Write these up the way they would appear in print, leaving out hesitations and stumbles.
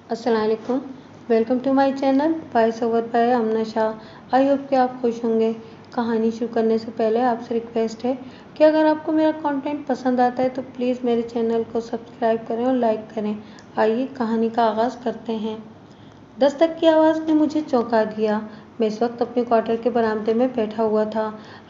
अस्सलाम वालेकुम। Welcome to my channel voice over by Amna Shah. I hope कि आप खुश होंगे। कहानी शुरू करने से पहले आपसे रिक्वेस्ट है कि अगर आपको मेरा कंटेंट पसंद आता है तो प्लीज़ मेरे चैनल को सब्सक्राइब करें और लाइक करें। आइए कहानी का आगाज़ करते हैं। दस्तक की आवाज़ ने मुझे चौंका दिया। मैं इस वक्त अपने क्वार्टर के बरामदे में बैठा हुआ था।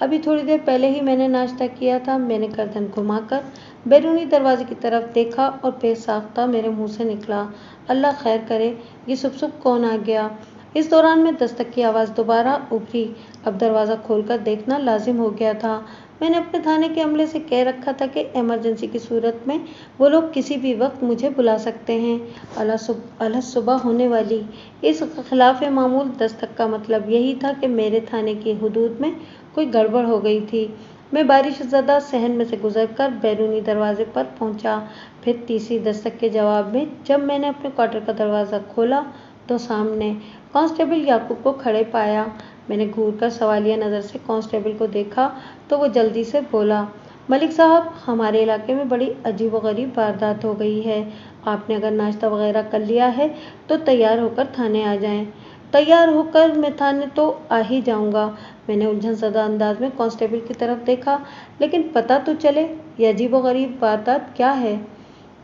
अभी थोड़ी देर पहले ही मैंने नाश्ता किया था। मैंने गर्दन घुमाकर बैरूनी दरवाजे की तरफ देखा और बेसाख्ता मेरे मुंह से निकला, अल्लाह खैर करे, ये सुबह कौन आ गया। इस दौरान में दस्तक की आवाज़ दोबारा उभरी। अब दरवाज़ा खोलकर देखना लाजिम हो गया था। मैंने अपने थाने के अमले से कह रखा था कि इमरजेंसी की सूरत में वो लोग किसी भी वक्त मुझे बुला सकते हैं। अलग सुबह होने वाली इस खिलाफ मामूल दस्तक का मतलब यही था कि मेरे थाने की हुदूद में कोई गड़बड़ हो गई थी। मैं बारिश ज़दा सहन में से गुजरकर बैरूनी दरवाजे पर पहुंचा। फिर तीसरी दस्तक के जवाब में जब मैंने अपने क्वार्टर का दरवाज़ा खोला तो सामने कांस्टेबल याकूब को खड़े पाया। मैंने घूरकर सवालिया नज़र से कांस्टेबल को देखा तो वो जल्दी से बोला, मलिक साहब, हमारे इलाके में बड़ी अजीब व गरीब वारदात हो गई है। आपने अगर नाश्ता वगैरह कर लिया है तो तैयार होकर थाने आ जाएं। तैयार होकर मैं थाने तो आ ही जाऊंगा। मैंने उलझन ज़दा अंदाज में कांस्टेबल की तरफ देखा, लेकिन पता तो चले ये अजीब व गरीब वारदात क्या है।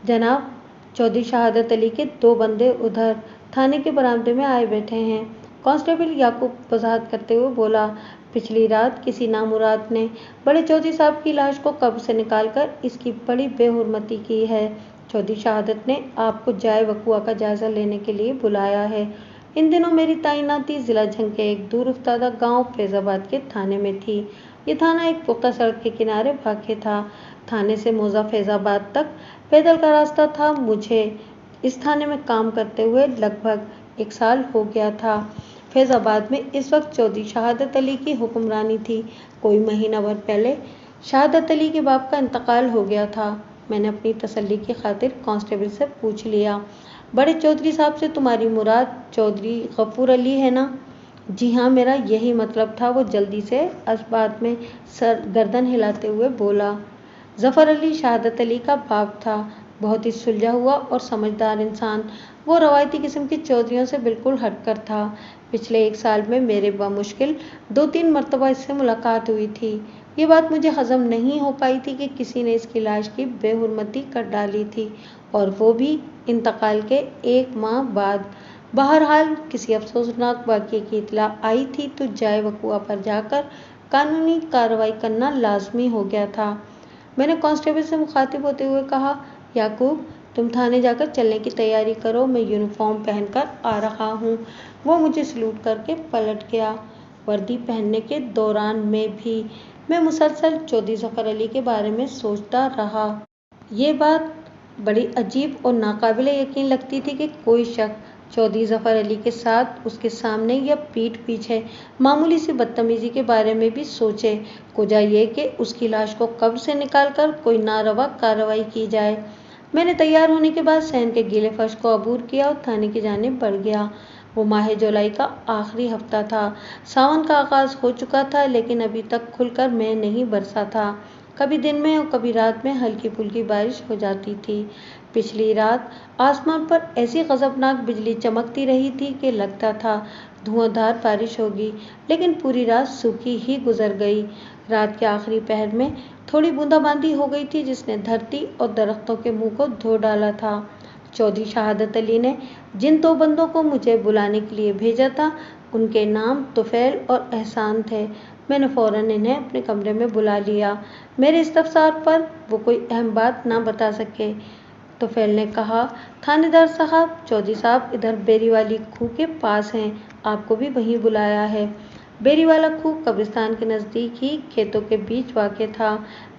जनाब, चौधरी शहादत अली के 2 बंदे उधर थाने के बरामदे में आए बैठे हैं। कांस्टेबल याकूब वजाहत करते हुए बोला, पिछली रात किसी नामुराद ने बड़े चौधरी साहब की लाश को कब्र से निकालकर इसकी बड़ी बेहुरमती की है। चौधरी शहादत ने आपको जाए वकुआ का जायजा लेने के लिए बुलाया है। इन दिनों मेरी तैनाती जिला झंग के एक दूर उफ्तादा गांव फैजाबाद के थाने में थी। ये थाना एक पुख्ता सड़क के किनारे वाक़ था। थाने से मौजा फैजाबाद तक पैदल का रास्ता था। मुझे इस थाने में काम करते हुए लगभग 1 साल हो गया था। फैजाबाद में इस वक्त चौधरी शहादत अली की हुक्मरानी थी। कोई महीना भर पहले शहादत अली के बाप का इंतकाल हो गया था। मैंने अपनी तसल्ली की खातिर कांस्टेबल से पूछ लिया, बड़े चौधरी साहब से तुम्हारी मुराद चौधरी गफूर अली है ना? जी हाँ, मेरा यही मतलब था। वो जल्दी से असबात में गर्दन हिलाते हुए बोला। जफ़र अली शहादत अली का बाप था। बहुत ही सुलझा हुआ और समझदार इंसान। वो रवायती किस्म के चौधरियों से बिल्कुल हटकर था। पिछले 1 साल में मेरे बमुश्किल 2-3 मरतबा इससे मुलाकात हुई थी। ये बात मुझे हजम नहीं हो पाई थी कि किसी ने इसकी लाश की बेहुरमती कर डाली थी, और वो भी इंतकाल के 1 माह बाद। बहरहाल किसी अफसोसनाक वाक़ये की इत्तला आई थी तो जाए वकुआ पर जाकर कानूनी कार्रवाई करना लाजमी हो गया था। मैंने कांस्टेबल से मुखातिब होते हुए कहा, याकूब, तुम थाने जाकर चलने की तैयारी करो, मैं यूनिफॉर्म पहनकर आ रहा हूँ। वो मुझे सलूट करके पलट गया। वर्दी पहनने के दौरान में भी मैं मुसलसल चौधरी जफ़र अली के बारे में सोचता रहा। ये बात बड़ी अजीब और नाकाबिले यकीन लगती थी कि कोई शख्स चौधरी जफ़र अली के साथ उसके सामने या पीठ पीछे मामूली सी बदतमीजी के बारे में भी सोचे, कुजा ये कि उसकी लाश को कब्र से निकालकर कोई नारवा कार्रवाई की जाए। मैंने तैयार होने के बाद सहन के गीले फर्श को अबूर किया और थाने की जानिब बढ़ गया। वो माह जुलाई का आखिरी हफ्ता था। सावन का आगाज़ हो चुका था, लेकिन अभी तक खुलकर मैं नहीं बरसा था। कभी दिन में और कभी रात में हल्की फुल्की बारिश हो जाती थी। पिछली रात आसमान पर ऐसी गजबनाक बिजली चमकती रही थी कि लगता था धुआंधार बारिश होगी, लेकिन पूरी रात सूखी ही गुजर गई। रात के आखिरी पहर में थोड़ी बूंदाबांदी हो गई थी, जिसने धरती और दरख्तों के मुंह को धो डाला था। चौधरी शहादत अली ने जिन 2 बंदों को मुझे बुलाने के लिए भेजा था, उनके नाम तुफैल और एहसान थे। मैंने फ़ौरन इन्हें अपने कमरे में बुला लिया। मेरे इस्तफसार पर वो कोई अहम बात ना बता सके। तुफैल ने कहा, थानेदार साहब, चौधरी साहब इधर बेरीवाली खूह के पास हैं, आपको भी वहीं बुलाया है। बेरीवाला खूह कब्रिस्तान के नज़दीक ही खेतों के बीच वाक़ था।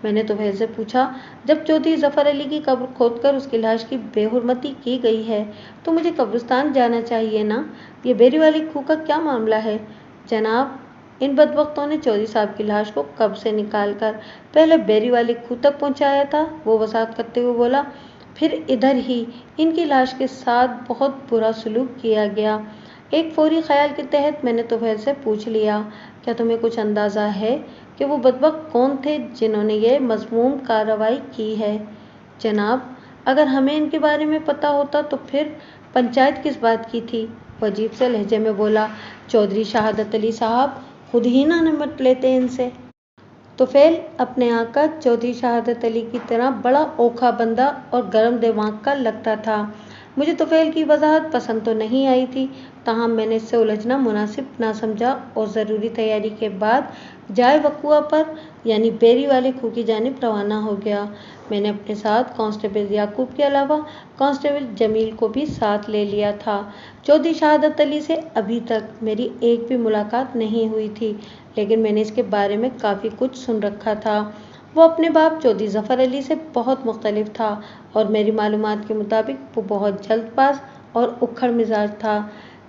मैंने तुफैल से पूछा, जब चौधरी जफ़र अली की कब्र खोदकर उसकी लाश की बेहुरमती की गई है तो मुझे कब्रिस्तान जाना चाहिए ना? ये बेरीवाली खूह का क्या मामला है? जनाब, इन बदबख्तों ने चौधरी साहब की लाश को कब्र से निकालकर पहले बेरीवाली खूह तक पहुँचाया था, वो वजाहत करते हुए बोला। फिर इधर ही इनकी लाश के साथ बहुत बुरा सलूक किया गया। एक फौरी ख्याल के तहत मैंने तुफैल से पूछ लिया, क्या तुम्हें कुछ अंदाज़ा है कि वो बदबख्त कौन थे जिन्होंने ये मज़मूम कार्रवाई की है? जनाब, अगर हमें इनके बारे में पता होता तो फिर पंचायत किस बात की थी? वो अजीब से लहजे में बोला। चौधरी शहादत अली साहब खुद ही ना निपट लेते इनसे। तुफैल अपने आका चौधरी शहादत अली की तरह बड़ा ओखा बंदा और गर्म दिमाग का लगता था। मुझे तुफैल की वजाहत पसंद तो नहीं आई थी, ताहम मैंने इससे उलझना मुनासिब ना समझा और ज़रूरी तैयारी के बाद जाए वकुआ पर यानी बेरी वाले खूह की जानिब रवाना हो गया। मैंने अपने साथ कांस्टेबल याकूब के अलावा कांस्टेबल जमील को भी साथ ले लिया था। चौधरी शहादत अली से अभी तक मेरी एक भी मुलाकात नहीं हुई थी, लेकिन मैंने इसके बारे में काफ़ी कुछ सुन रखा था। वो अपने बाप चौधरी ज़फ़र अली से बहुत मुख्तलिफ था और मेरी मालूमात के मुताबिक वो बहुत जल्दबाज और उखड़ मिजाज था।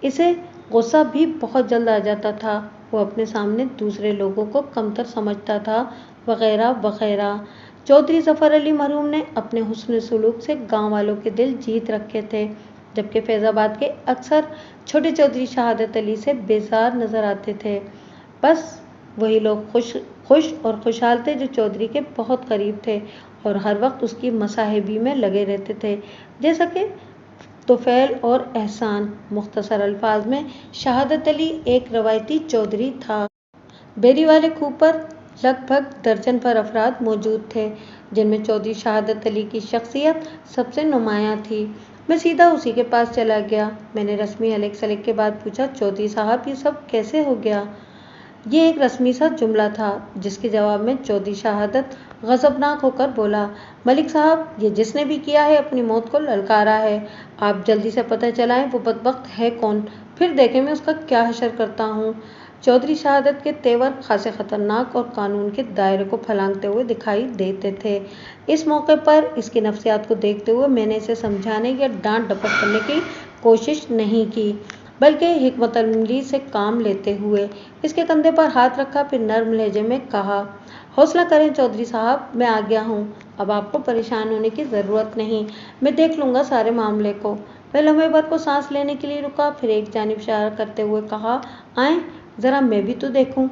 इसे गुस्सा भी बहुत जल्द आ जाता था। वो अपने सामने दूसरे लोगों को कमतर समझता था, वगैरह वगैरह। चौधरी ज़फ़र अली मरहूम ने अपने हुस्न सलूक से गांव वालों के दिल जीत रखे थे, जबकि फैज़ाबाद के अक्सर छोटे चौधरी शहादत अली से बेजार नज़र आते थे। बस वही लोग खुश और खुशहाल थे जो चौधरी के बहुत करीब थे और हर वक्त उसकी मसाहिबी में लगे रहते थे, जैसा कि तुफैल और एहसान। मुख्तसर अल्फाज में शहादत अली एक रवायती चौधरी था। बेरी वाले खूह पर लगभग दर्जन भर अफराद मौजूद थे, जिनमें चौधरी शहादत अली की शख्सियत सबसे नुमायां थी। मैं सीधा उसी के पास चला गया। मैंने रस्मी हलेक सलेक के बाद पूछा, चौधरी साहब ये सब कैसे हो गया? ये एक रस्मी सा जुमला था, जिसके जवाब में चौधरी शहादत गजबनाक होकर बोला, मलिक साहब ये जिसने भी किया है अपनी मौत को ललकारा है। आप जल्दी से पता चलाएं वो बदबख्त है कौन, फिर देखें मैं उसका क्या हशर करता हूँ। चौधरी शहादत के तेवर खासे खतरनाक और कानून के दायरे को फलांगते हुए दिखाई देते थे। इस मौके पर इसकी नफ्सियात को देखते हुए मैंने इसे समझाने या डांट डपट करने की कोशिश नहीं की, बल्कि हिकमतअमली से काम लेते हुए इसके कंधे पर हाथ रखा, फिर नर्म लहजे में कहा, हौसला करें चौधरी साहब, मैं आ गया हूँ। अब आपको परेशान होने की ज़रूरत नहीं, मैं देख लूँगा सारे मामले को। वह लम्हे भर को सांस लेने के लिए रुका, फिर एक जानिब इशारा करते हुए कहा, आएँ ज़रा मैं भी तो देखूँ।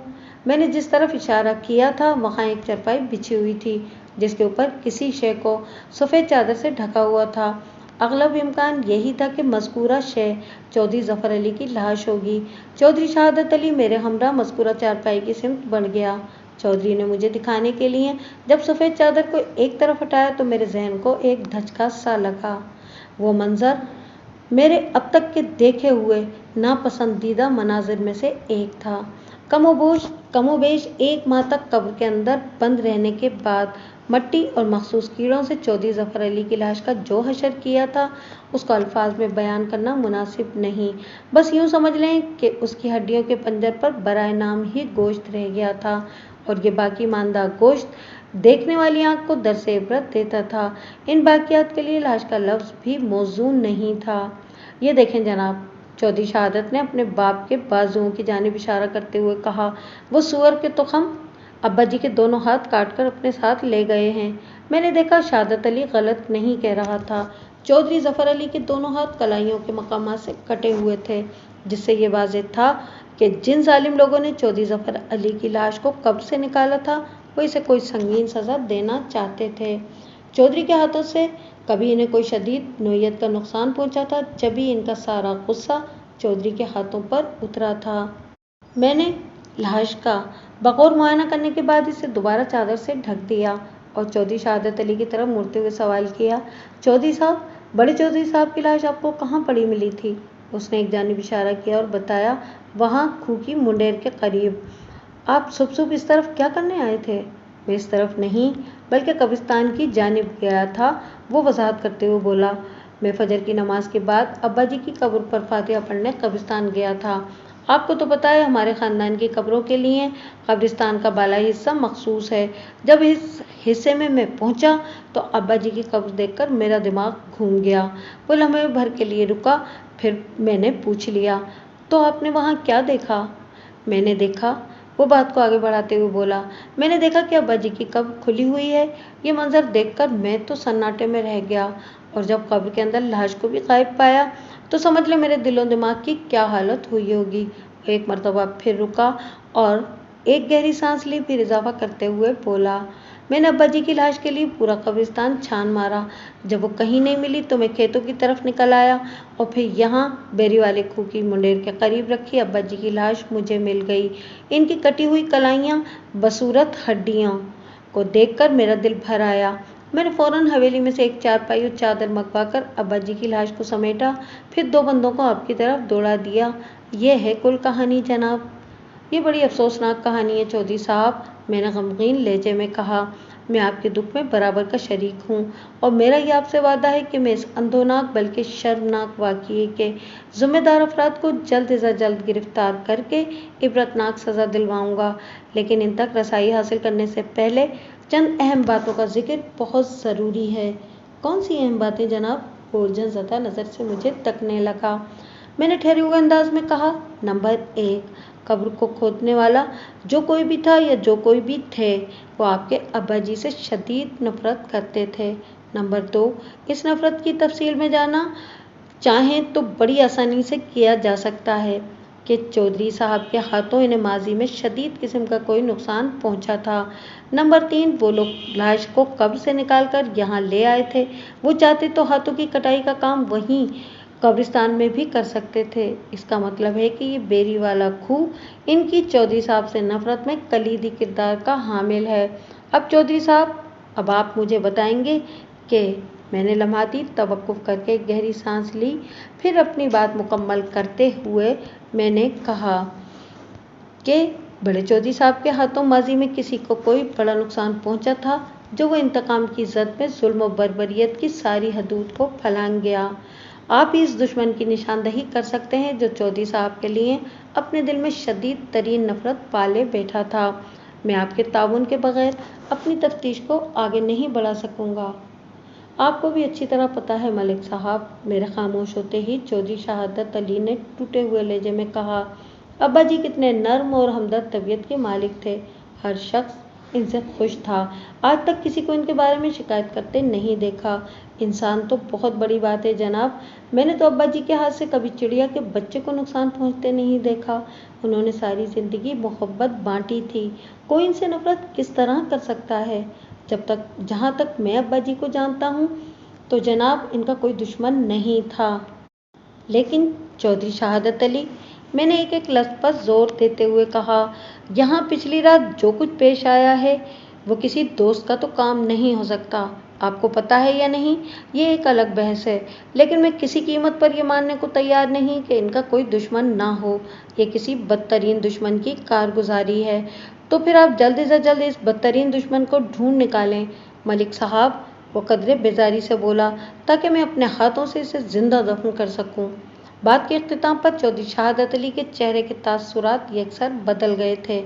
मैंने जिस तरफ इशारा किया था वहाँ एक चारपाई बिछी हुई थी, जिसके ऊपर किसी शय को सफ़ेद चादर से ढका हुआ था। अगलब इम्कान यही था कि मज़कूरा शय चौधरी ज़फ़र अली की लाश होगी। चौधरी शहादत अली मेरे हमरा मज़कूरा चारपाई की सिमत बढ़ गया। चौधरी ने मुझे दिखाने के लिए जब सफ़ेद चादर को एक तरफ हटाया तो मेरे जहन को एक धचका सा लगा। वो मंजर मेरे अब तक के देखे हुए नापसंदीदा मनाजिर में से एक था। कमोबेश एक माह तक कब्र के अंदर बंद रहने के बाद मट्टी और मखसूस कीड़ों से चौधरी ज़फ़र अली की लाश का जो हशर किया था, उसको अल्फाज में बयान करना मुनासिब नहीं। बस यूँ समझ लें कि उसकी हड्डियों के पंजर पर बराए नाम ही गोश्त रह गया था और ये बाकी मानदा गोश्त देखने वाली आंख को दर्स इबरत देता था। इन बाकियात के लिए लाश का लफ्ज़ भी मौजून नहीं था। ये देखें जनाब, चौधरी शहादत ने अपने बाप के बाजुओं की जानिब इशारा करते हुए कहा, वो सुअर के तुखम अब्बा जी के दोनों हाथ काटकर अपने साथ ले गए हैं। मैंने देखा शहादत अली गलत नहीं कह रहा था। चौधरी ज़फ़र अली के दोनों हाथ कलाइयों के मकामात से कटे हुए थे, जिससे ये वाज़ेह था कि जिन जालिम लोगों ने चौधरी ज़फ़र अली की लाश को कब्र से निकाला था वो इसे कोई संगीन सज़ा देना चाहते थे। चौधरी के हाथों से कभी इन्हें कोई शदीद नोयत का नुकसान पहुंचा था, जब भी इनका सारा गुस्सा चौधरी के हाथों पर उतरा था। मैंने लाश का बगौर मुआयना करने के बाद इसे दोबारा चादर से ढक दिया और चौधरी शहादत अली की तरफ मुड़ते हुए सवाल किया, चौधरी साहब, बड़े चौधरी साहब की लाश आपको कहाँ पड़ी मिली थी? उसने एक जानिब इशारा किया और बताया, वहाँ खूह की मुंडेर के करीब। आप सुबह इस तरफ क्या करने आए थे? मैं इस तरफ नहीं बल्कि कब्रिस्तान की जानिब गया था, वो वजाहत करते हुए बोला। मैं फजर की नमाज के बाद अब्बा जी की कब्र पर फातिहा पढ़ने कब्रिस्तान गया था। आपको तो पता है हमारे ख़ानदान की कब्रों के लिए कब्रिस्तान का बालाई हिस्सा मखसूस है। जब इस हिस्से में मैं पहुंचा तो अब्बा जी की कब्र देखकर मेरा दिमाग घूम गया। वो लम्हे भर के लिए रुका, फिर मैंने पूछ लिया, तो आपने वहाँ क्या देखा? मैंने देखा, वो बात को आगे बढ़ाते हुए बोला, मैंने देखा कि अब्बा जी की कब्र खुली हुई है। ये मंजर देखकर मैं तो सन्नाटे में रह गया और जब कब्र के अंदर लाश को भी गायब पाया तो समझ ले मेरे दिलो दिमाग की क्या हालत हुई होगी। वो एक मरतबा फिर रुका और एक गहरी सांस ली, फिर इजाफा करते हुए बोला, मैंने अब्बा जी की लाश के लिए पूरा कब्रिस्तान छान मारा। जब वो कहीं नहीं मिली तो मैं खेतों की तरफ निकल आया और फिर यहाँ बेरी वाले खूह की मुंडेर के करीब रखी अब्बा जी की लाश मुझे मिल गई। इनकी कटी हुई कलाइयाँ, बसूरत हड्डियों को देखकर मेरा दिल भर आया। मैंने फौरन हवेली में से एक चारपाई और चादर मंगवाकर अब्बा जी की लाश को समेटा, फिर 2 बंदों को आपकी तरफ दौड़ा दिया। ये है कुल कहानी जनाब। ये बड़ी अफसोसनाक कहानी है चौधरी साहब, मैंने गमगीन लहजे में कहा। मैं आपके दुख में बराबर का शरीक हूँ और मेरा ये आपसे वादा है कि मैं इस अंधोनाक बल्कि शर्मनाक वाक़ये के ज़िम्मेदार अफराद को जल्द से जल्द गिरफ्तार करके इबरतनाक सज़ा दिलवाऊंगा। लेकिन इन तक रसाई हासिल करने से पहले चंद अहम बातों का जिक्र बहुत ज़रूरी है। कौन सी अहम बातें जनाब? वो उलझन ज़दा नज़र से मुझे तकने लगा। मैंने ठहरे हुए अंदाज में कहा, नंबर 1, कब्र को खोदने वाला जो कोई भी था या जो कोई भी थे, वो आपके अब्बा जी से शदीद नफरत करते थे। नंबर 2, इस नफरत की तफसील में जाना चाहें तो बड़ी आसानी से किया जा सकता है कि चौधरी साहब के हाथों इन्हें माजी में शदीद किस्म का कोई नुकसान पहुंचा था। नंबर 3, वो लोग लाश को कब्र से निकाल कर यहाँ ले आए थे। वो चाहते तो हाथों की कटाई का काम वहीं कब्रिस्तान में भी कर सकते थे। इसका मतलब है कि ये बेरी वाला खूह इनकी चौधरी साहब से नफरत में कलीदी किरदार का हामिल है। अब चौधरी साहब, अब आप मुझे बताएंगे कि मैंने लम्हाती तवक्कुफ करके एक गहरी सांस ली, फिर अपनी बात मुकम्मल करते हुए मैंने कहा कि बड़े चौधरी साहब के हाथों माजी में किसी को कोई बड़ा नुकसान पहुंचा था जो वो इंतकाम की जद में जुल्म और बर्बरियत की सारी हदूद को फलांग गया। आप ही इस दुश्मन की निशानदही कर सकते हैं जो चौधरी साहब के लिए अपने दिल में शदीद तरीन नफरत पाले बैठा था। मैं आपके ताउन के बगैर अपनी तफ्तीश को आगे नहीं बढ़ा सकूंगा। आपको भी अच्छी तरह पता है मलिक साहब, मेरे खामोश होते ही चौधरी शहादत अली ने टूटे हुए लहजे में कहा। अब्बा जी कितने नर्म और हमदर्द तबीयत के मालिक थे। हर शख्स इनसे खुश था। आज तक किसी को इनके बारे में शिकायत करते नहीं देखा। इंसान तो बहुत बड़ी बात है जनाब। मैंने तो अब्बा जी के हाथ से कभी चिड़िया के बच्चे को नुकसान पहुंचते नहीं देखा। उन्होंने सारी जिंदगी मोहब्बत बांटी थी। कोई इनसे नफरत किस तरह कर सकता है? जहाँ तक मैं अब्बा जी को जानता हूँ तो जनाब इनका कोई दुश्मन नहीं था। लेकिन चौधरी शहादत अली, मैंने एक एक लफ्ज़ पर जोर देते हुए कहा, यहाँ पिछली रात जो कुछ पेश आया है वो किसी दोस्त का तो काम नहीं हो सकता। आपको पता है या नहीं, ये एक अलग बहस है, लेकिन मैं किसी कीमत पर यह मानने को तैयार नहीं कि इनका कोई दुश्मन ना हो। ये किसी बदतरीन दुश्मन की कारगुजारी है। तो फिर आप जल्द से जल्द इस बदतरीन दुश्मन को ढूंढ निकालें मलिक साहब, वो कदरे बेजारी से बोला, ताकि मैं अपने हाथों से इसे जिंदा दफन कर सकूं। बात के इख्तिताम पर चौधरी शहादत अली के चेहरे के तासुरात यकसर बदल गए थे।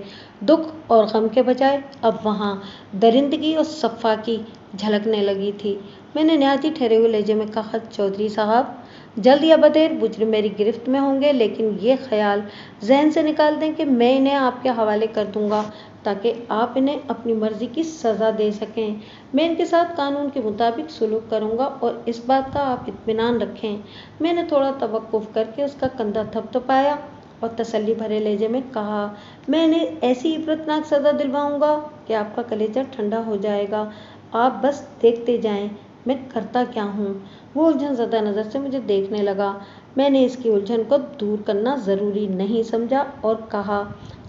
दुख और गम के बजाय अब वहाँ दरिंदगी और सफ़ाकी झलकने लगी थी। मैंने नहायती ठहरे हुए लहजे में कहा, चौधरी साहब, जल्द या बदेर मुजरिम मेरी गिरफ्त में होंगे, लेकिन ये ख्याल जहन से निकाल दें कि मैं इन्हें आपके हवाले कर दूंगा ताकि आप इन्हें अपनी मर्जी की सज़ा दे सकें। मैं इनके साथ कानून के मुताबिक सुलूक करूंगा और इस बात का आप इत्मीनान रखें। मैंने थोड़ा तवक्कुफ करके उसका कंधा थपथपाया और तसल्ली भरे लहजे में कहा, मैं इन्हें ऐसी इबरतनाक सज़ा दिलवाऊंगा कि आपका कलेजा ठंडा हो जाएगा। आप बस देखते जाएं मैं करता क्या हूँ। वो उलझन ज़दा नज़र से मुझे देखने लगा। मैंने इसकी उलझन को दूर करना ज़रूरी नहीं समझा और कहा,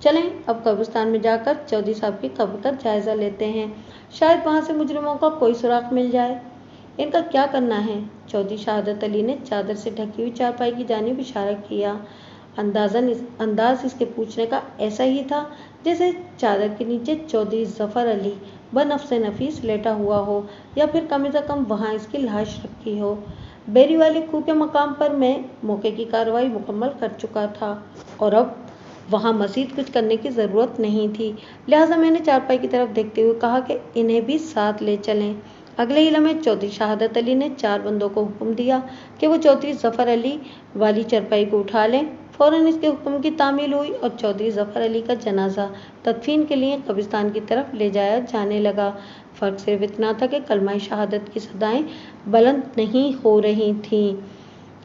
चलें अब कब्रिस्तान में जाकर चौधरी साहब की कब्र का जायज़ा लेते हैं। शायद वहाँ से मुजरिमों का कोई सुराग मिल जाए। इनका क्या करना है? चौधरी शहादत अली ने चादर से ढकी हुई चारपाई की जानिब इशारा किया। अंदाज इसके पूछने का ऐसा ही था जैसे चादर के नीचे चौधरी जफर अली बनफ्से नफीस लेटा हुआ हो या फिर कम से कम वहाँ इसकी लाश रखी हो। बेरी वाले खूह के मकाम पर मैं मौके की कार्रवाई मुकम्मल कर चुका था और अब वहाँ मज़ीद कुछ करने की ज़रूरत नहीं थी। लिहाजा मैंने चारपाई की तरफ देखते हुए कहा कि इन्हें भी साथ ले चलें। अगले ही लम्हे चौधरी शहादत अली ने 4 बंदों को हुक्म दिया कि वो चौधरी जफर अली वाली चारपाई को उठा लें। फौरन इसके हुक्म की तामील हुई और चौधरी जफर अली का जनाजा तदफीन के लिए कब्रिस्तान की तरफ ले जाया जाने लगा। फ़र्क सिर्फ इतना था कि कलमाए शहादत की सदाएं बुलंद नहीं हो रही थीं।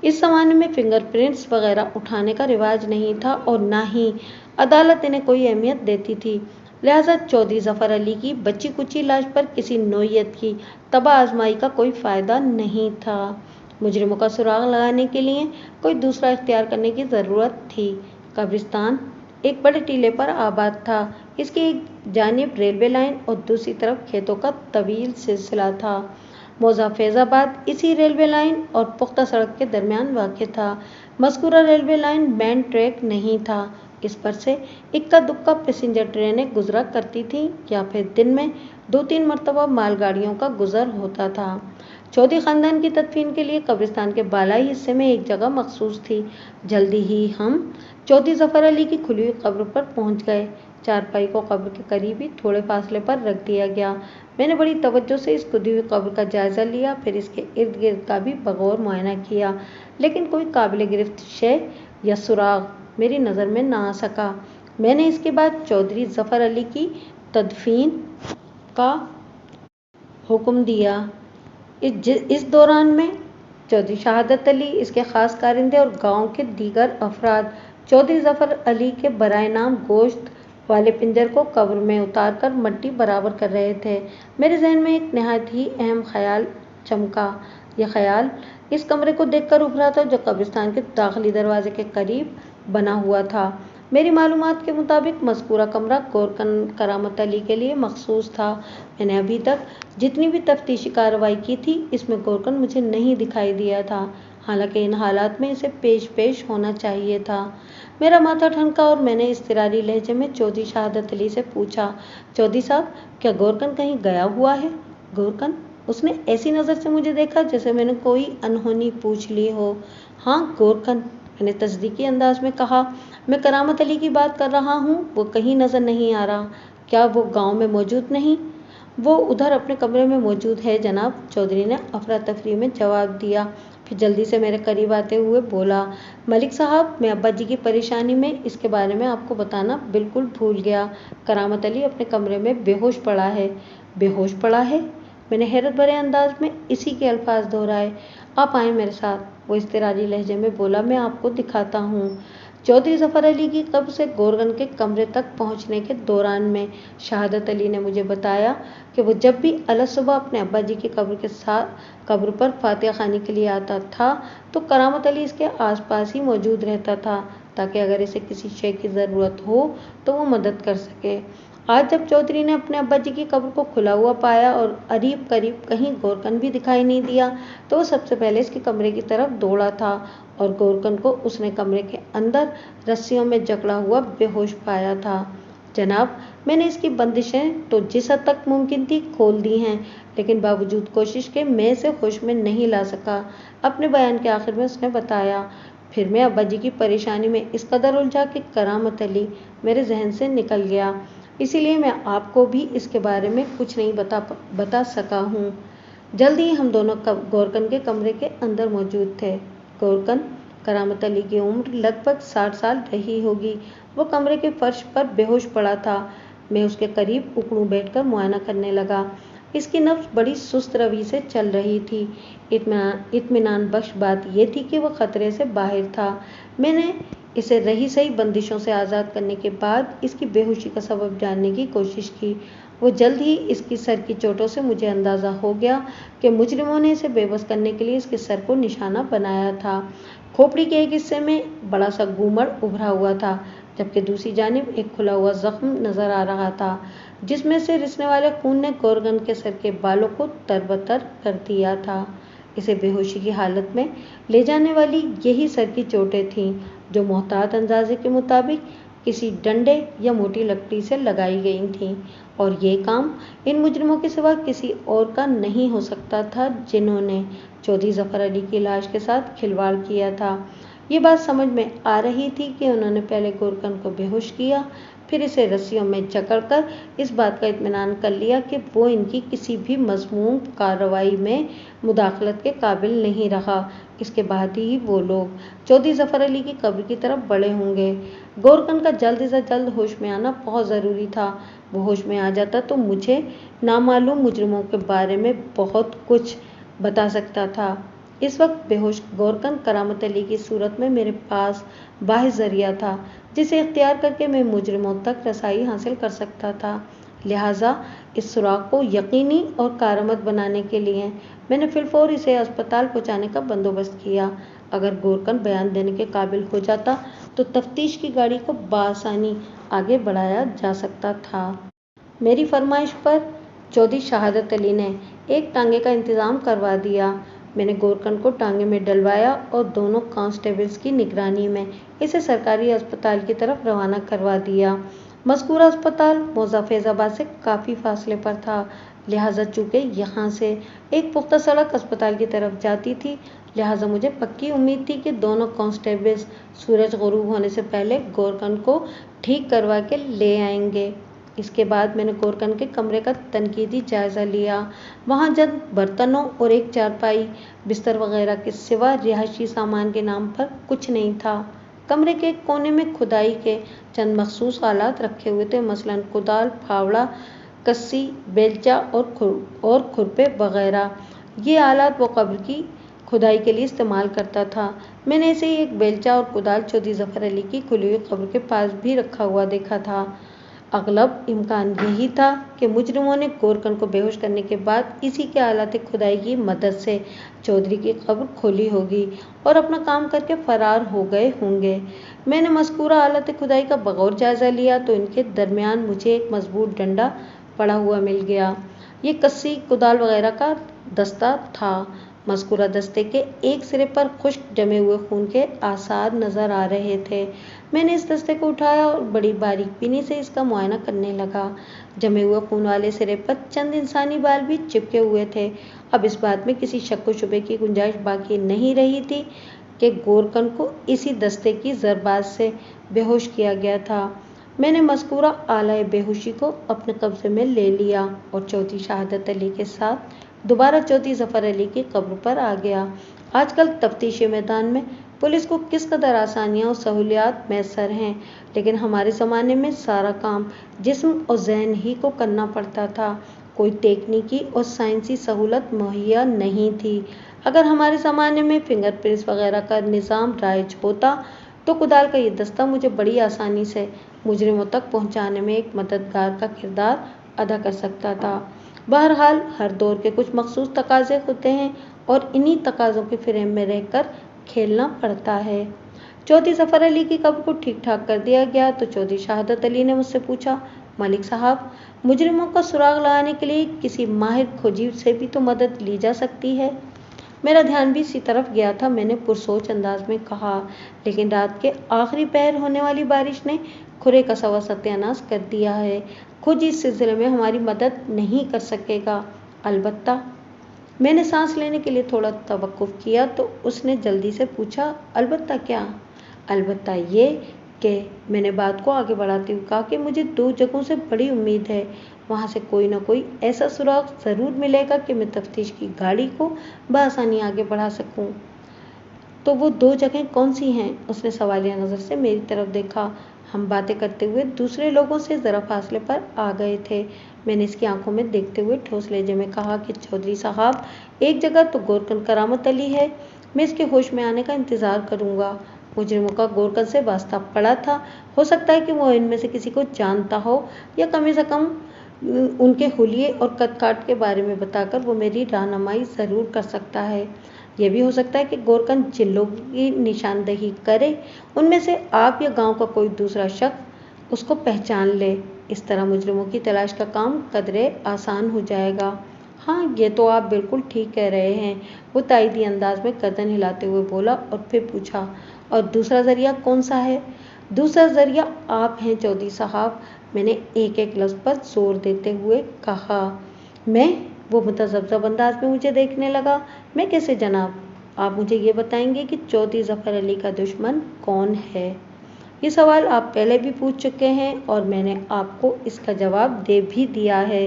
इस ज़माने में फिंगरप्रिंट्स वगैरह उठाने का रिवाज नहीं था और ना ही अदालत इन्हें कोई अहमियत देती थी। लिहाजा चौधरी जफर अली की बच्ची कुची लाश पर किसी नौयत की तबाह आजमाई का कोई फायदा नहीं था। मुजरिमों का सुराग लगाने के लिए कोई दूसरा इख्तियार करने की जरूरत थी। कब्रिस्तान एक बड़े टीले पर आबाद था। इसकी एक जानिब रेलवे लाइन और दूसरी तरफ खेतों का तवील सिलसिला था। मौजा फैजाबाद इसी रेलवे लाइन और पुख्ता सड़क के दरमियान वाक़ था। मज़कूरा रेलवे लाइन मेन ट्रैक नहीं था। इस पर से इक्का दुक्का पैसेंजर ट्रेनें गुजरा करती थीं या फिर दिन में 2-3 मरतबा मालगाड़ियों का गुजर होता था। चौधरी ख़ानदान की तदफीन के लिए कब्रिस्तान के बालाई हिस्से में एक जगह मखसूस थी। जल्दी ही हम चौधरी जफर अली की खुली हुई कब्र पर पहुंच गए। चारपाई को कब्र के करीब ही थोड़े फासले पर रख दिया गया। मैंने बड़ी तवज्जो से इस खुदी हुई कब्र का जायज़ा लिया, फिर इसके इर्द गिर्द का भी बगौर मुआयना किया, लेकिन कोई काबिल गिरफ्त शय या सुराग मेरी नज़र में ना आ सका। मैंने इसके बाद चौधरी जफर अली की तदफीन का हुक्म दिया। इस दौरान में चौधरी शहादत अली, इसके ख़ास कारिंदे और गाँव के दीगर अफराद चौधरी जफर अली के बराए नाम गोश्त वाले पिंजर को कब्र में उतार कर मट्टी बराबर कर रहे थे। मेरे जहन में एक नहायत ही अहम ख्याल चमका। यह ख्याल इस कमरे को देखकर उभरा था जो कब्रिस्तान के दाखिली दरवाजे के करीब बना हुआ था। मेरी मालूमात के मुताबिक मज़कूरा कमरा गोरकन करामत अली के लिए मखसूस था। मैंने अभी तक जितनी भी तफ्तीशी कार्रवाई की थी, इसमें गोरकन मुझे नहीं दिखाई दिया था, हालांकि इन हालात में इसे पेश होना चाहिए था। मेरा माथा ठनका और मैंने इज़्तिरारी लहजे में चौधरी शहादत अली से पूछा, चौधरी साहब, क्या गोरकन कहीं गया हुआ है? गोरकन? उसने ऐसी नज़र से मुझे देखा जैसे मैंने कोई अनहोनी पूछ ली हो। हाँ, गोरकन, मैंने तस्दीकी अंदाज में कहा। मैं करामत अली की बात कर रहा हूँ, वो कहीं नज़र नहीं आ रहा। क्या वो गाँव में मौजूद नहीं? वो उधर अपने कमरे में मौजूद है जनाब, चौधरी ने अफरा तफरी में जवाब दिया। फिर जल्दी से मेरे करीब आते हुए बोला, मलिक साहब, मैं अब्बा जी की परेशानी में इसके बारे में आपको बताना बिल्कुल भूल गया। करामत अली अपने कमरे में बेहोश पड़ा है। बेहोश पड़ा है? मैंने हैरत भरे अंदाज में इसी के अल्फाज दोहराए। आप आए मेरे साथ, वो इज़्तिरारी लहजे में बोला, मैं आपको दिखाता हूँ। चौधरी जफर अली की कब्र से गोरगन के कमरे तक पहुंचने के दौरान में शहादत अली ने मुझे बताया कि वो जब भी अलसुबह अपने अब्बा जी की कब्र पर फातिहा खानी के लिए आता था तो करामत अली इसके आसपास ही मौजूद रहता था, ताकि अगर इसे किसी शय की ज़रूरत हो तो वो मदद कर सके। आज जब चौधरी ने अपने अब्बा जी की कब्र को खुला हुआ पाया और करीब करीब कहीं गोरकन भी दिखाई नहीं दिया, तो वो सबसे पहले इसके कमरे की तरफ दौड़ा था और गोरकन को उसने कमरे के अंदर रस्सियों में जकड़ा हुआ बेहोश पाया था। जनाब, मैंने इसकी बंदिशें तो जिस हद तक मुमकिन थी खोल दी हैं, लेकिन बावजूद कोशिश के मैं इसे होश में नहीं ला सका। अपने बयान के आखिर में उसने बताया। फिर मैं अब्बा जी की परेशानी में इस कदर उलझा कि करामत अली मेरे जहन से निकल गया, इसीलिए मैं आपको भी इसके बारे में कुछ नहीं बता सका हूँ। जल्दी ही हम दोनों गोरकन के कमरे के अंदर मौजूद थे। गोरकन, करामत अली की उम्र लगभग 60 साल रही होगी। वो कमरे के फर्श पर बेहोश पड़ा था। मैं उसके करीब उकड़ू बैठकर मुआयना करने लगा। इसकी नब्ज बड़ी सुस्त रवि से चल रही थी। इत्मीनान बख्श बात यह थी कि वह खतरे से बाहर था। मैंने इसे रही सही बंदिशों से आज़ाद करने के बाद इसकी बेहोशी का सबब जानने की कोशिश की। वो जल्द ही इसकी सर की चोटों से मुझे अंदाज़ा हो गया कि मुजरिमों ने इसे बेबस करने के लिए इसके सर को निशाना बनाया था। खोपड़ी के एक हिस्से में बड़ा सा गूमड़ उभरा हुआ था, जबकि दूसरी जानिब एक खुला हुआ जख्म नजर आ रहा था, जिसमें से रिसने वाले खून ने गोरगन के सर के बालों को तरबतर कर दिया था। इसे बेहोशी की हालत में ले जाने वाली यही सर की चोटें थीं, जो मोहतात अंदाजे के मुताबिक किसी डंडे या मोटी लकड़ी से लगाई गई थीं, और ये काम इन मुजरिमों के सिवा किसी और का नहीं हो सकता था जिन्होंने चौधरी जफर अली की लाश के साथ खिलवाड़ किया था। ये बात समझ में आ रही थी कि उन्होंने पहले गोरकन को बेहोश किया, फिर इसे रस्सियों में जकड़कर इस बात का इत्मीनान कर लिया कि वो इनकी किसी भी मज़मूम कार्रवाई में मुदाखलत के काबिल नहीं रहा। इसके बाद ही वो लोग चौधरी जफर अली की कब्र की तरफ बढ़े होंगे। गोरकन का जल्द से जल्द होश में आना बहुत ज़रूरी था। वो होश में आ जाता तो मुझे नामालूम मुजरिमों के बारे में बहुत कुछ बता सकता था। इस वक्त बेहोश गोरकन करामत अली की सूरत में मेरे पास वाहिद जरिया था जिसे इख्तियार करके मैं मुजरिमों तक रसाई हासिल कर सकता था। लिहाजा इस सुराग को यकीनी और कारआमद बनाने के लिए मैंने फिलफौर इसे अस्पताल पहुंचाने का बंदोबस्त किया। अगर गोरकन बयान देने के काबिल हो जाता तो तफ्तीश की गाड़ी को बआसानी आगे बढ़ाया जा सकता था। मेरी फरमाइश पर चौधरी शहादत अली ने एक टांगे का इंतजाम करवा दिया। मैंने गोरकन को टांगे में डलवाया और दोनों कांस्टेबल्स की निगरानी में इसे सरकारी अस्पताल की तरफ रवाना करवा दिया। मज़कूरा अस्पताल मौजा फैज़ाबाद से काफ़ी फासले पर था, लिहाजा चूँकि यहाँ से एक पुख्ता सड़क अस्पताल की तरफ जाती थी, लिहाजा मुझे पक्की उम्मीद थी कि दोनों कांस्टेबल्स सूरज गुरूब होने से पहले गोरकन को ठीक करवा के ले आएंगे। इसके बाद मैंने गोरकन के कमरे का तनकीदी जायज़ा लिया। वहाँ चंद बर्तनों और एक चारपाई बिस्तर वगैरह के सिवा रिहायशी सामान के नाम पर कुछ नहीं था। कमरे के एक कोने में खुदाई के चंद मखसूस आलात रखे हुए थे, मसलन कुदाल, फावड़ा, कस्सी, बेलचा और खुरपे वगैरह। ये आलात वो कब्र की खुदाई के लिए इस्तेमाल करता था। मैंने ऐसे ही एक बेलचा और कुदाल चौधरी ज़फ़र अली की खुली हुई कब्र के पास भी रखा हुआ देखा था। अगलब इम्कान यही था कि मुजरिमों ने गोरकन को बेहोश करने के बाद इसी के आलात खुदाई की मदद से चौधरी की कब्र खोली होगी और अपना काम करके फरार हो गए होंगे। मैंने मज़कूरा आलात खुदाई का बगौर जायज़ा लिया तो इनके दरमियान मुझे एक मजबूत डंडा पड़ा हुआ मिल गया। ये कस्सी, कुदाल वगैरह का दस्ता था। मज़कूरा दस्ते के एक सिरे पर खुश्क जमे हुए खून के आसार नज़र आ रहे थे। मैंने इस दस्ते को उठाया और बड़ी बारीकबीनी से इसका मुआयना करने लगा। जमे हुए खून वाले सिरे पर चंद इंसानी बाल भी चिपके हुए थे। अब इस बात में किसी शक व शुबे की गुंजाइश बाकी नहीं रही थी कि गोरकन को इसी दस्ते की ज़रबात से बेहोश किया गया था। मैंने मज़कूरा आलाए बेहोशी को अपने कब्जे में ले लिया और चौधरी शहादत अली के साथ दोबारा चौधरी ज़फ़र अली की कब्र पर आ गया। आजकल तफ्तीशी मैदान में पुलिस को किस कदर आसानियाँ और सहूलियात मैसर हैं, लेकिन हमारे ज़माने में सारा काम जिस्म और जहन ही को करना पड़ता था। कोई टेक्निकी और साइंसी सहूलत मुहैया नहीं थी। अगर हमारे ज़माने में फिंगरप्रिंट्स वगैरह का निज़ाम राइज होता तो कुदाल का ये दस्ता मुझे बड़ी आसानी से मुजरिमों तक पहुँचाने में एक मददगार का किरदार अदा कर सकता था। बहरहाल हर दौर के कुछ मखसूस तकाज़े होते हैं और इन्हीं तकाज़ों के फ्रेम में रहकर खेलना पड़ता है। चौधरी ज़फ़र अली की कब्र को ठीक ठाक कर दिया गया तो चौधरी शहादत अली ने मुझसे पूछा, मलिक साहब, मुजरिमों का सुराग लगाने के लिए किसी माहिर खोजी से भी तो मदद ली जा सकती है। मेरा ध्यान भी इसी तरफ गया था। मैंने पुरसोच अंदाज में कहा, लेकिन रात के आखिरी पहर होने वाली बारिश ने खुरे का सवा सत्यानाश कर दिया है। खुद इस सिलसिले में हमारी मदद नहीं कर सकेगा। अलबत्ता। मैंने सांस लेने के लिए थोड़ा तवक्कुफ किया तो उसने जल्दी से पूछा, अलबत्ता क्या? अलबत्ता ये कि मैंने बात को आगे बढ़ाते हुए कहा कि मुझे 2 जगहों से बड़ी उम्मीद है। वहाँ से कोई ना कोई ऐसा सुराग ज़रूर मिलेगा कि मैं तफ्तीश की गाड़ी को बआसानी आगे बढ़ा सकूं। तो वो 2 जगहें कौन सी हैं? उसने सवालिया नज़र से मेरी तरफ देखा। हम बातें करते हुए दूसरे लोगों से ज़रा फासले पर आ गए थे। मैंने इसकी आंखों में देखते हुए ठोस लहजे में कहा कि चौधरी साहब, एक जगह तो गोरकन करामत अली है, मैं इसके होश में आने का इंतज़ार करूँगा। मुजरिमों का गोरकन से वास्ता पड़ा था। हो सकता है कि वो इनमें से किसी को जानता हो या कम से कम उनके हुलिये और कदकाठ के बारे में बताकर वो मेरी रहनुमाई ज़रूर कर सकता है। यह भी हो सकता है कि गोरकन जिन लोगों की निशानदही करे उनमें से आप या गांव का कोई दूसरा शख्स उसको पहचान ले। इस तरह मुजरिमों की तलाश का काम कदरे आसान हो जाएगा। हाँ, ये तो आप बिल्कुल ठीक कह रहे हैं, वो तायदी अंदाज में गर्दन हिलाते हुए बोला और फिर पूछा, और दूसरा ज़रिया कौन सा है? दूसरा ज़रिया आप हैं चौधरी साहब, मैंने एक एक लफ्ज़ पर जोर देते हुए कहा। मैं? वो मुतज़ब्ज़ब अंदाज में मुझे देखने लगा। मैं कैसे जनाब? आप मुझे ये बताएंगे कि चौधरी ज़फ़र अली का दुश्मन कौन है? ये सवाल आप पहले भी पूछ चुके हैं और मैंने आपको इसका जवाब दे भी दिया है।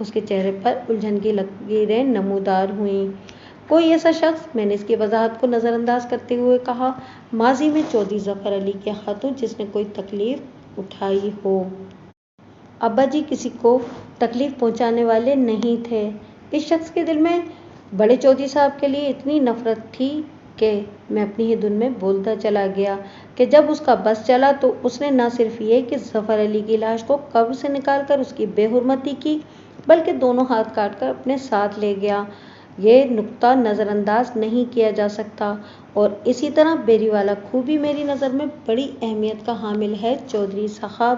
उसके चेहरे पर उलझन की लकीरें नमूदार हुईं। कोई ऐसा शख्स, मैंने इसकी वजाहत को नज़रअंदाज करते हुए कहा, माजी में चौधरी ज़फ़र अली के हाथों जिसने कोई तकलीफ उठाई हो। अब्बा जी किसी को तकलीफ पहुंचाने वाले नहीं थे। इस शख्स के दिल में بڑے چودھری صاحب کے لیے اتنی نفرت تھی کہ میں اپنی ہی دھن میں بولتا چلا گیا کہ جب اس کا بس چلا تو اس نے نہ صرف یہ کہ ظفر علی کی لاش کو قبر سے نکال کر اس کی بے حرمتی کی بلکہ دونوں ہاتھ کاٹ کر اپنے ساتھ لے گیا۔ یہ نکتہ نظر انداز نہیں کیا جا سکتا، اور اسی طرح بیری والا کھو بھی میری نظر میں بڑی اہمیت کا حامل ہے۔ چودھری صاحب